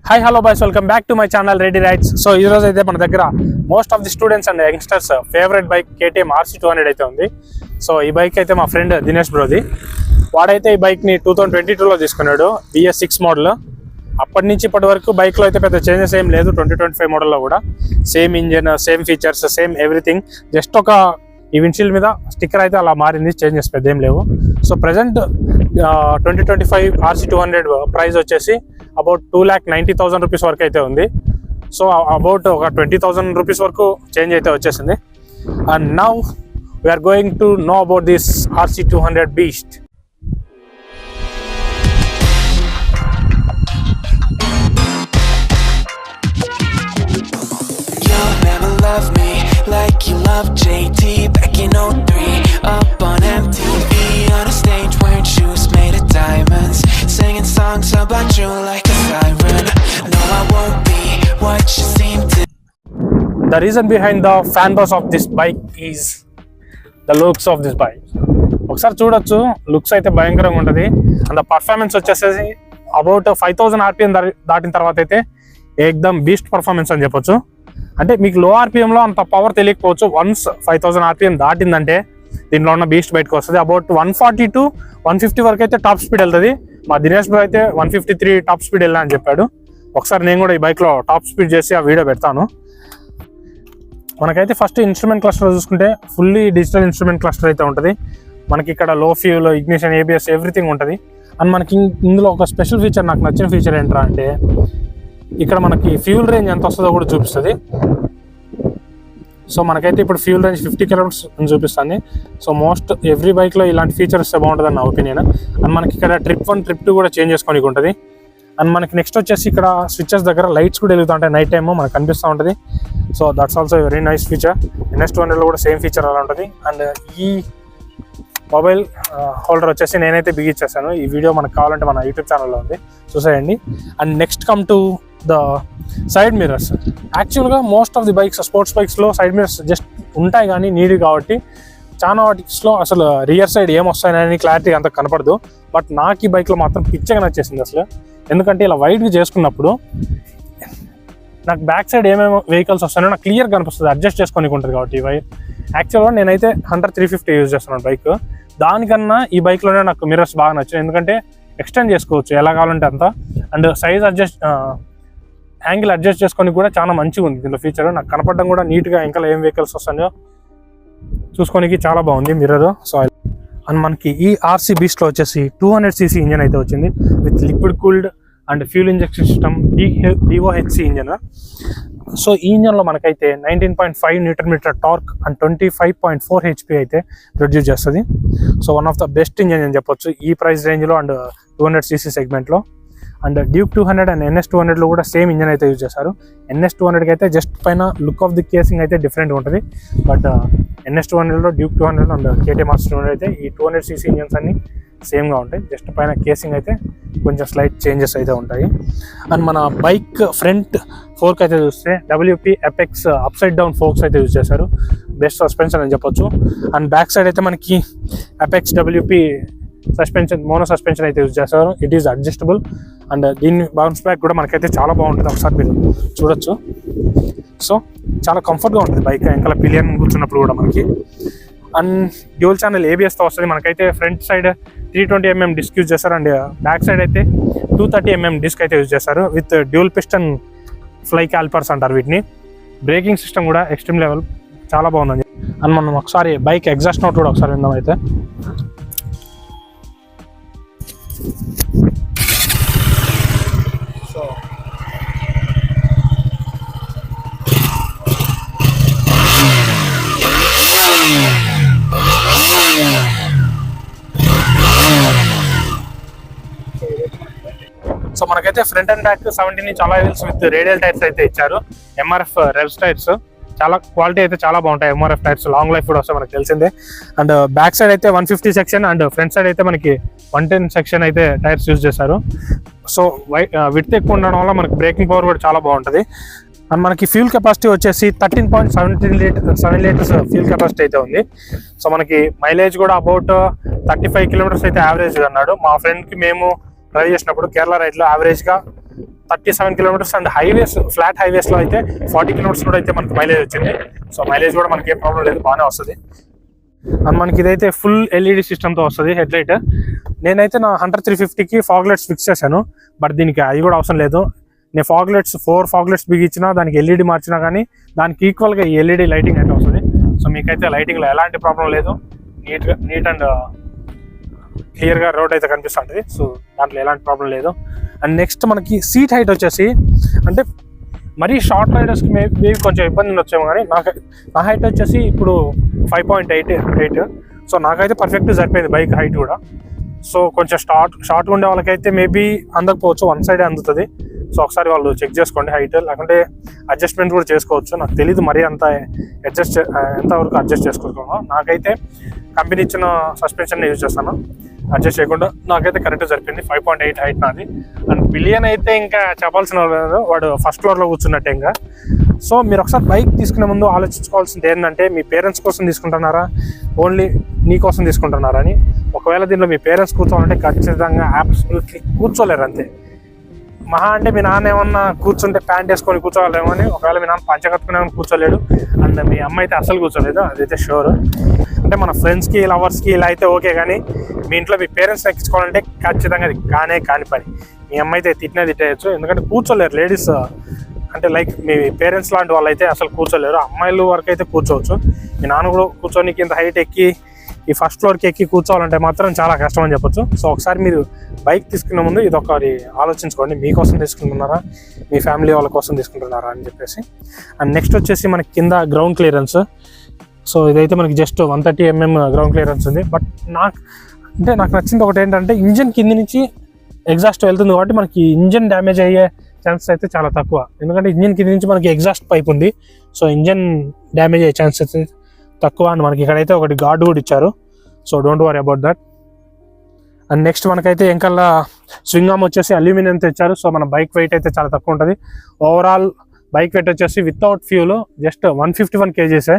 Hi, hello boys, welcome back to my channel Ready Rides. So ee roju aithe mana daggara most of the students and youngsters favorite bike KTM RC200 aithe undi. So ee bike aithe ma friend Dinesh brodi vaadaithe ee bike ni 2022 lo తీసుకున్నాడు BS6 model. అప్పటి నుంచి ఇప్పటి వరకు bike లో అయితే పెద్ద changes ఏం లేదు. 2025 మోడల్ లో కూడా same engine, same features, same everything. Just ఒక ఈ విండ్షీల్డ్ మీద స్టిక్కర్ అయితే అలా మారింది, చేంజెస్ పెద్ద ఏం లేవు. సో ప్రెసెంట్ 2025 RC200 ప్రైస్ వచ్చేసి అబౌట్ 2,90,000 రూపీస్ వరకు అయితే ఉంది. సో అబౌట్ ఒక 20,000 రూపీస్ వరకు చేంజ్ అయితే వచ్చేసింది. And now we are going to know about this RC200 beast. Love me like you love JT back in 03, up on MTV on a stage wearing shoes made of diamonds, singing songs about you like a siren. No, I won't be what you seem to. The reason behind the fan base of this bike is the looks of this bike. ఒకసారి చూడొచ్చు, looks అయితే భయంకరంగా ఉంటుంది. And performance వచ్చేసి about 5,000 RPM దాటిన తర్వాత అయితే ఏకదమ్ beast performance అని చెప్పొచ్చు. అంటే మీకు లో ఆర్పిఎంలో అంత పవర్ తెలియకపోవచ్చు. వన్స్ 5,000 RPM దాటిందంటే దీంట్లో ఉన్న బీస్ట్ బయటకు వస్తుంది. అబౌట్ 140 to 150 వరకు అయితే టాప్ స్పీడ్ వెళ్తుంది. మా దినేష్ బ్రో అయితే 153 టాప్ స్పీడ్ వెళ్ళా అని చెప్పాడు. ఒకసారి నేను కూడా ఈ బైక్లో టాప్ స్పీడ్ చేసి ఆ వీడియో పెడతాను. మనకైతే ఫస్ట్ ఇన్స్ట్రుమెంట్ క్లస్టర్ చూసుకుంటే ఫుల్లీ డిజిటల్ ఇన్స్ట్రుమెంట్ క్లస్టర్ అయితే ఉంటుంది. మనకి ఇక్కడ లో ఫ్యూల్, ఇగ్నిషన్, ABS ఎవ్రీథింగ్ ఉంటుంది. అండ్ మనకి ఇందులో ఒక స్పెషల్ ఫీచర్, నాకు నచ్చిన ఫీచర్ ఏంట్రా అంటే ఇక్కడ మనకి ఫ్యూల్ రేంజ్ ఎంత వస్తుందో కూడా చూపిస్తుంది. సో మనకైతే ఇప్పుడు ఫ్యూల్ రేంజ్ 50 కిలోమీటర్స్ చూపిస్తుంది. సో మోస్ట్ ఎవ్రీ బైక్లో ఇలాంటి ఫీచర్స్ వస్తే బాగుంటుంది అన్న ఒపీనియన్. అండ్ మనకి ఇక్కడ ట్రిప్ 1, ట్రిప్ 2 కూడా చేంజ్ చేసుకోనికి ఉంటుంది. అండ్ మనకి నెక్స్ట్ వచ్చేసి ఇక్కడ స్విచ్చెస్ దగ్గర లైట్స్ కూడా వెలుగుతుంటాయి నైట్ టైమ్, మనకు కనిపిస్తూ ఉంటుంది. So that's also very nice feature. NS200లో కూడా సేమ్ ఫీచర్ అలా ఉంటుంది. అండ్ ఈ మొబైల్ హోల్డర్ వచ్చేసి నేనైతే బిగిచ్చేసాను. ఈ వీడియో మనకు కావాలంటే మన యూట్యూబ్ ఛానల్లో ఉంది, చూసేయండి. And next come to the side mirrors. యాక్చువల్గా most of the bikes, sports బైక్స్లో సైడ్ మిర్రర్స్ జస్ట్ ఉంటాయి కానీ నీడ్ కాబట్టి చాలా వాటిలో అసలు రియర్ సైడ్ ఏమొస్తాయని క్లారిటీ అంత కనపడదు. బట్ నాకు ఈ బైక్లో మాత్రం పిచ్చగా నచ్చేసింది అసలు. ఎందుకంటే ఇలా వైడ్గా చేసుకున్నప్పుడు నాకు బ్యాక్ సైడ్ ఏమేమి వెహికల్స్ వస్తాయో నాకు క్లియర్ కనిపిస్తుంది, అడ్జస్ట్ చేసుకొని ఉంటుంది కాబట్టి ఈ వైర్. యాక్చువల్గా నేనైతే 350 యూజ్ చేస్తున్నాను బైక్. దానికన్నా ఈ బైక్లోనే నాకు మిర్రర్స్ బాగా నచ్చాయి. ఎందుకంటే ఎక్స్టెండ్ చేసుకోవచ్చు ఎలా కావాలంటే అంత. And size adjust, angle adjust చేసుకొని కూడా చాలా మంచిగా ఉంది దీంట్లో ఫీచర్. నాకు కనపడడం కూడా నీట్గా ఇంకా ఏం వెహికల్స్ వస్తాయో చూసుకోనికి చాలా బాగుంది మిర్రర్. సో అండ్ మనకి ఈ RC బీస్ట్లో వచ్చేసి 200cc ఇంజన్ అయితే వచ్చింది with liquid cooled and fuel injection system, DOHC engine. So ఈ ఇంజన్లో మనకైతే 19.5 Nm టార్క్ అండ్ 25.4 HP అయితే ప్రొడ్యూస్ చేస్తుంది. So one of the best engine అని చెప్పొచ్చు ఈ ప్రైస్ రేంజ్లో అండ్ 200cc సెగ్మెంట్లో. అండ్ డ్యూక్ 200 అండ్ NS200లో కూడా సేమ్ ఇంజన్ అయితే యూజ్ చేశారు. NS200కి అయితే జస్ట్ పైన లుక్ ఆఫ్ ది కేసింగ్ అయితే డిఫరెంట్గా ఉంటుంది. బట్ NS200లో, డ్యూక్ 200 అండ్ KTM RC200 అయితే ఈ 200cc ఇంజన్స్ అన్ని సేమ్గా ఉంటాయి. జస్ట్ పైన కేసింగ్ అయితే కొంచెం స్లైట్ చేంజెస్ అయితే ఉంటాయి. అండ్ మన బైక్ ఫ్రంట్ ఫోర్క్ అయితే చూస్తే WP apex upside down forks అయితే యూజ్ చేశారు. బెస్ట్ సస్పెన్షన్ అని చెప్పొచ్చు. అండ్ బ్యాక్ సైడ్ అయితే మనకి apex WP suspension, mono suspension అయితే యూజ్ చేస్తారు. It is adjustable. అండ్ దీని బౌన్స్ బ్యాక్ కూడా మనకైతే చాలా బాగుంటుంది, ఒకసారి మీరు చూడొచ్చు. సో చాలా కంఫర్ట్గా ఉంటుంది బైక్, ఇంకా పిలియన్ కూర్చున్నప్పుడు కూడా మనకి. అండ్ డ్యూల్ ఛానల్ ABSతో వస్తుంది. మనకైతే front side 320mm disc use చేస్తారు. అండ్ బ్యాక్ సైడ్ అయితే 230mm డిస్క్ అయితే యూజ్ చేస్తారు with dual piston fly calipers అంటారు వీటిని. బ్రేకింగ్ సిస్టమ్ కూడా ఎక్స్ట్రీమ్ లెవెల్, చాలా బాగుందని. అండ్ మనం ఒకసారి బైక్ ఎగ్జాస్ట్ నోట్ కూడా ఒకసారి విందాం అయితే. సో మనకైతే front and back 17 inch alloy wheels with radial tyres అయితే ఇచ్చారు. MRF రెవ్స్ టైర్స్ చాలా క్వాలిటీ అయితే చాలా బాగుంటాయి. MRF టైర్స్ లాంగ్ లైఫ్ కూడా వస్తాయి, మనకు తెలిసిందే. అండ్ బ్యాక్ సైడ్ అయితే 150 సెక్షన్ అండ్ ఫ్రంట్ సైడ్ అయితే మనకి 110 సెక్షన్ అయితే టైర్స్ యూజ్ చేశారు. సో విడ్త్ ఎక్కువ ఉండడం వల్ల మనకి బ్రేకింగ్ పవర్ కూడా చాలా బాగుంటుంది. అండ్ మనకి ఫ్యూల్ కెపాసిటీ వచ్చేసి 13.7 లీటర్స్ ఫ్యూల్ కెపాసిటీ అయితే ఉంది. సో మనకి మైలేజ్ కూడా అబౌట్ 35 కిలోమీటర్స్ అయితే యావరేజ్ అన్నాడు. మా ఫ్రెండ్కి మేము డ్రైవ్ చేసినప్పుడు కేరళ రైడ్లో యావరేజ్గా 37 కిలోమీటర్స్ అండ్ హైవేస్ ఫ్లాట్ హైవేస్లో అయితే 40 కిలోమీటర్స్ కూడా అయితే మనకి మైలేజ్ వచ్చింది. సో మైలేజ్ కూడా మనకి ఏం ప్రాబ్లం లేదు, బాగానే వస్తుంది. అండ్ మనకి ఇదైతే ఫుల్ ఎల్ఈడి సిస్టమ్తో వస్తుంది హెడ్ లైట్. నేనైతే నా హంటర్ 350కి ఫాగ్ లైట్స్ ఫిక్స్ చేశాను, బట్ దీనికి అవి కూడా అవసరం లేదు. నేను ఫాగ్ లైట్స్ 4 ఫాగ్ లైట్స్ బిగించినా దానికి ఎల్ఈడి మార్చినా కానీ దానికి ఈక్వల్గా ఈ ఎల్ఈడి లైటింగ్ అయితే వస్తుంది. సో మీకైతే లైటింగ్లో ఎలాంటి ప్రాబ్లం లేదు, నీట్ అండ్ క్లియర్గా రోడ్ అయితే కనిపిస్తుంటుంది. సో దాంట్లో ఎలాంటి ప్రాబ్లం లేదు. అండ్ నెక్స్ట్ మనకి సీట్ హైట్ వచ్చేసి అంటే మరీ షార్ట్ రైడర్స్కి మేబీ కొంచెం ఇబ్బంది ఉండొచ్చేమో, కానీ నా హైట్ వచ్చేసి ఇప్పుడు 5.8. సో నాకైతే పర్ఫెక్ట్ సరిపోయింది బైక్ హైట్ కూడా. సో కొంచెం షార్ట్ ఉండే వాళ్ళకైతే మేబీ అందకపోవచ్చు, వన్ సైడే అందుతుంది. సో ఒకసారి వాళ్ళు చెక్ చేసుకోండి హైట్, లేకుంటే అడ్జస్ట్మెంట్ కూడా చేసుకోవచ్చు. నాకు తెలీదు మరీ అంత ఎంతవరకు అడ్జస్ట్ చేసుకోగలను. నాకైతే కంపెనీ ఇచ్చిన సస్పెన్షన్ యూజ్ చేస్తాను, అడ్జస్ట్ చేయకుండా నాకైతే కరెక్ట్ సరిపోయింది. 5.8 హైట్ నాది. అండ్ పిలియన్ అయితే ఇంకా చెప్పాల్సిన లేదు, వాడు ఫస్ట్ ఫ్లోర్లో కూర్చున్నట్టే ఇంకా. సో మీరు ఒకసారి బైక్ తీసుకునే ముందు ఆలోచించుకోవాల్సింది ఏంటంటే మీ పేరెంట్స్ కోసం తీసుకుంటున్నారా, ఓన్లీ నీ కోసం తీసుకుంటున్నారా అని. ఒకవేళ దీనిలో మీ పేరెంట్స్ కూర్చోవాలంటే ఖచ్చితంగా అబ్సల్యూట్లీ కూర్చోలేరు అంతే. మహా అంటే మీ నాన్న ఏమన్నా కూర్చుంటే ప్యాంట్ వేసుకొని కూర్చోవాలేమో అని, ఒకవేళ మీ నాన్న పంచ కట్టుకునే కూర్చోలేడు. అండ్ మీ అమ్మ అయితే అసలు కూర్చోలేదు, అదైతే షూర్. అంటే మన ఫ్రెండ్స్కి లవర్స్కి ఇలా అయితే ఓకే, కానీ మీ ఇంట్లో మీ పేరెంట్స్ ఎక్కించుకోవాలంటే ఖచ్చితంగా అది కాని పని. మీ అమ్మ అయితే తిట్టేయచ్చు, ఎందుకంటే కూర్చోలేరు లేడీస్. అంటే లైక్ మీ పేరెంట్స్ లాంటి వాళ్ళు అయితే అసలు కూర్చోలేరు. అమ్మాయిలు వరకు అయితే కూర్చోవచ్చు. మీ నాన్న కూడా కూర్చొనికి ఇంత హైట్ ఎక్కి ఈ ఫస్ట్ ఫ్లోర్కి ఎక్కి కూర్చోవాలంటే మాత్రం చాలా కష్టం అని చెప్పొచ్చు. సో ఒకసారి మీరు బైక్ తీసుకునే ముందు ఇది ఒకటి ఆలోచించుకోండి, మీకోసం తీసుకుంటున్నారా, మీ ఫ్యామిలీ వాళ్ళ కోసం తీసుకుంటున్నారా అని చెప్పేసి. అండ్ నెక్స్ట్ వచ్చేసి మనకి కింద గ్రౌండ్ క్లియరెన్స్. సో ఇదైతే మనకి జస్ట్ 130 mm గ్రౌండ్ క్లియరెన్స్ ఉంది. బట్ నాకు నచ్చింది ఒకటి ఏంటంటే ఇంజన్ కింది నుంచి ఎగ్జాస్ట్ వెళ్తుంది కాబట్టి మనకి ఇంజన్ డ్యామేజ్ అయ్యే ఛాన్సెస్ అయితే చాలా తక్కువ. ఎందుకంటే ఇంజన్ కింద నుంచి మనకి ఎగ్జాస్ట్ పైప్ ఉంది, సో ఇంజన్ డ్యామేజ్ అయ్యే ఛాన్సెస్ తక్కువ. అండ్ మనకి ఇక్కడైతే ఒకటి గార్డ్ కూడా ఇచ్చారు, so don't worry about that. And next మనకైతే ఎంకల్లా స్వింగ్ ఆర్మ్ వచ్చేసి అల్యూమినియంతో ఇచ్చారు. సో మన బైక్ వెయిట్ అయితే చాలా తక్కువ ఉంటుంది. ఓవరాల్ బైక్ వెయిట్ వచ్చేసి without fuel just 151 kgs.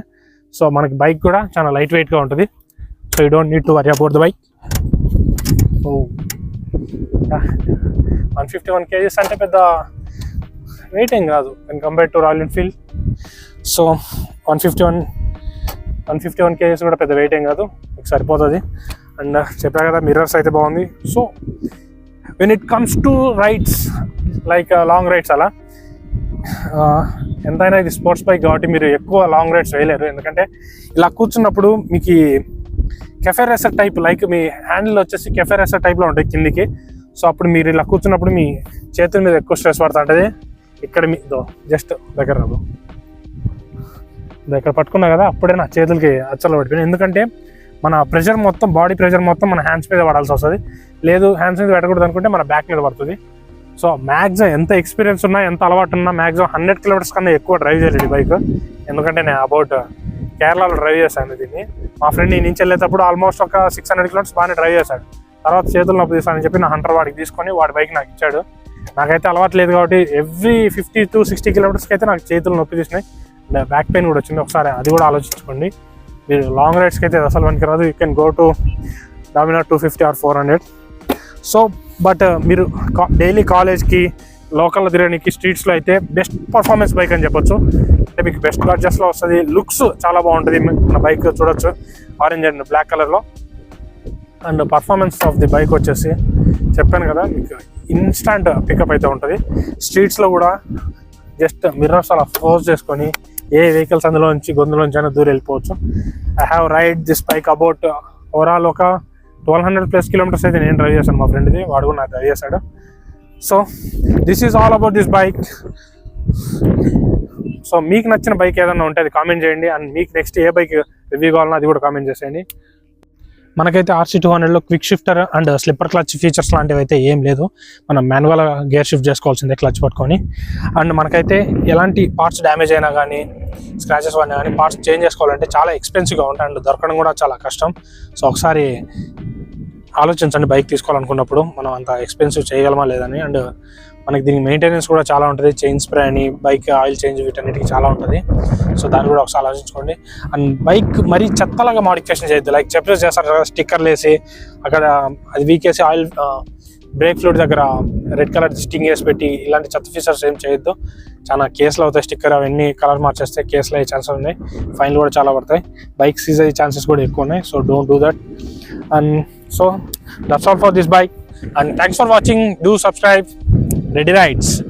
So మనకి బైక్ కూడా చాలా లైట్ వెయిట్గా ఉంటుంది. So you don't need to worry about the bike. 151 kgs అంటే పెద్ద వెయిట్ ఏం కాదు and compare to royal Enfield. So 151 kgs కూడా పెద్ద వెయిట్ ఏం కాదు, మీకు సరిపోతుంది. అండ్ చెప్పా కదా మిర్రర్స్ అయితే బాగుంది. So when it comes to rides like long rides అలా ఎంతైనా ఇది స్పోర్ట్స్ బైక్ కాబట్టి మీరు ఎక్కువ లాంగ్ రైడ్స్ వేయలేరు. ఎందుకంటే ఇలా కూర్చున్నప్పుడు మీకు కెఫే రేసర్ టైప్ లైక్ మీ హ్యాండిల్ వచ్చేసి కెఫే రేసర్ టైప్లో ఉంటాయి కిందికి. సో అప్పుడు మీరు ఇలా కూర్చున్నప్పుడు మీ చేతుల మీద ఎక్కువ స్ట్రెస్ పడుతుంటుంది. ఇక్కడ మీ జస్ట్ దగ్గర రాదు, ఇక్కడ పట్టుకున్నా కదా అప్పుడే నా చేతులకి అచ్చలు పడిపోయినాయి. ఎందుకంటే మన ప్రెషర్ మొత్తం బాడీ ప్రెషర్ మొత్తం మన హ్యాండ్స్ మీద పడాల్సి వస్తుంది. లేదు హ్యాండ్స్ మీద పెట్టకూడదు అనుకుంటే మన బ్యాక్ మీద పడుతుంది. సో మ్యాక్సిమం ఎంత ఎక్స్పీరియన్స్ ఉన్నా ఎంత అలవాటు ఉన్నా మ్యాక్సిమం 100 kilometers కన్నా ఎక్కువ డ్రైవ్ చేయలేదు ఈ బైక్. ఎందుకంటే నేను అబౌట్ కేరళలో డ్రైవ్ చేశాను దీన్ని. మా ఫ్రెండ్ ఈ నుంచి వెళ్ళేటప్పుడు ఆల్మోస్ట్ ఒక 600 kilometers బాగానే డ్రైవ్ చేశాడు. తర్వాత చేతులు నొప్పి తీస్తానని చెప్పి నా హంటర్ వాడికి తీసుకొని వాడి బైక్ నాకు ఇచ్చాడు. నాకైతే అలవాటు లేదు కాబట్టి ఎవ్రీ 50 to 60 kilometers అయితే నాకు చేతులు నొప్పి తీసినాయి, బ్యాక్ పెయిన్ కూడా వచ్చింది. ఒకసారి అది కూడా ఆలోచించుకోండి. మీరు లాంగ్ రైడ్స్కి అయితే అసలు పనికి రాదు. You can go to Dominar 250 or 400. So but మీరు డైలీ కాలేజ్కి లోకల్లో తిరగడానికి స్ట్రీట్స్లో అయితే బెస్ట్ పర్ఫార్మెన్స్ బైక్ అని చెప్పొచ్చు. అంటే మీకు బెస్ట్ బడ్జెట్స్లో వస్తుంది. లుక్స్ చాలా బాగుంటుంది. మన బైక్ చూడొచ్చు ఆరెంజ్ అండ్ బ్లాక్ కలర్లో. And performance of the bike వచ్చేసి చెప్పాను కదా మీకు ఇన్స్టాంట్ పికప్ అయితే ఉంటుంది. స్ట్రీట్స్లో కూడా జస్ట్ మిర్రర్స్ అలా ఫోర్స్ చేసుకొని ఏ వెహికల్స్ అందులోంచి గొంతులోంచి అయినా దూరం వెళ్ళిపోవచ్చు. I have ride this bike about overall ఒక 1200+ kilometers అయితే నేను డ్రైవ్ చేశాను. మా ఫ్రెండ్ది వాడు కూడా నాకు డ్రైవ్ చేశాడు. So this is all about this bike. So మీకు నచ్చిన బైక్ ఏదైనా ఉంటే అది కామెంట్ చేయండి. అండ్ మీకు నెక్స్ట్ ఏ బైక్ రివ్యూ కావాలన్నా అది కూడా కామెంట్ చేసేయండి. మనకైతే RC200లో quick shifter and slipper clutch features లాంటివి అయితే ఏం లేదు. మనం మాన్యువల్ గేర్ షిఫ్ట్ చేసుకోవాల్సిందే క్లచ్ పట్టుకొని. అండ్ మనకైతే ఎలాంటి పార్ట్స్ డ్యామేజ్ అయినా కానీ స్క్రాచెస్ అయినా కానీ పార్ట్స్ చేంజ్ చేసుకోవాలంటే చాలా ఎక్స్పెన్సివ్గా ఉంటాయి అండ్ దొరకడం కూడా చాలా కష్టం. సో ఒకసారి ఆలోచించండి బైక్ తీసుకోవాలనుకున్నప్పుడు మనం అంత ఎక్స్పెన్సివ్ చేయగలమా లేదని. అండ్ మనకి దీనికి మెయింటెనెన్స్ కూడా చాలా ఉంటుంది. చైన్ స్ప్రే అని, బైక్ ఆయిల్ చేంజ్, వీటన్నిటికీ చాలా ఉంటుంది. సో దాన్ని కూడా ఒకసారి ఆలోచించుకోండి. అండ్ బైక్ మరీ చెత్తలాగా మోడిఫికేషన్ చేయొద్దు. లైక్ చెప్పేసి చేస్తారు కదా స్టిక్కర్లు వేసి అక్కడ అది వీకేసి ఆయిల్ బ్రేక్ ఫ్లూయిడ్ దగ్గర రెడ్ కలర్ స్టింగ్ వేసి పెట్టి ఇలాంటి చెత్త ఫీచర్స్ ఏం చేయొద్దు. చాలా కేసులు అవుతాయి. స్టిక్కర్ అవన్నీ కలర్ మార్చేస్తే కేసులు అయ్యే ఛాన్సెస్ ఉన్నాయి. ఫైన్లు కూడా చాలా పడతాయి. బైక్ సీజ్ అయ్యే ఛాన్సెస్ కూడా ఎక్కువ ఉన్నాయి. So don't do that. And so that's all for this bike. And thanks for watching. Do subscribe. Ready Rides.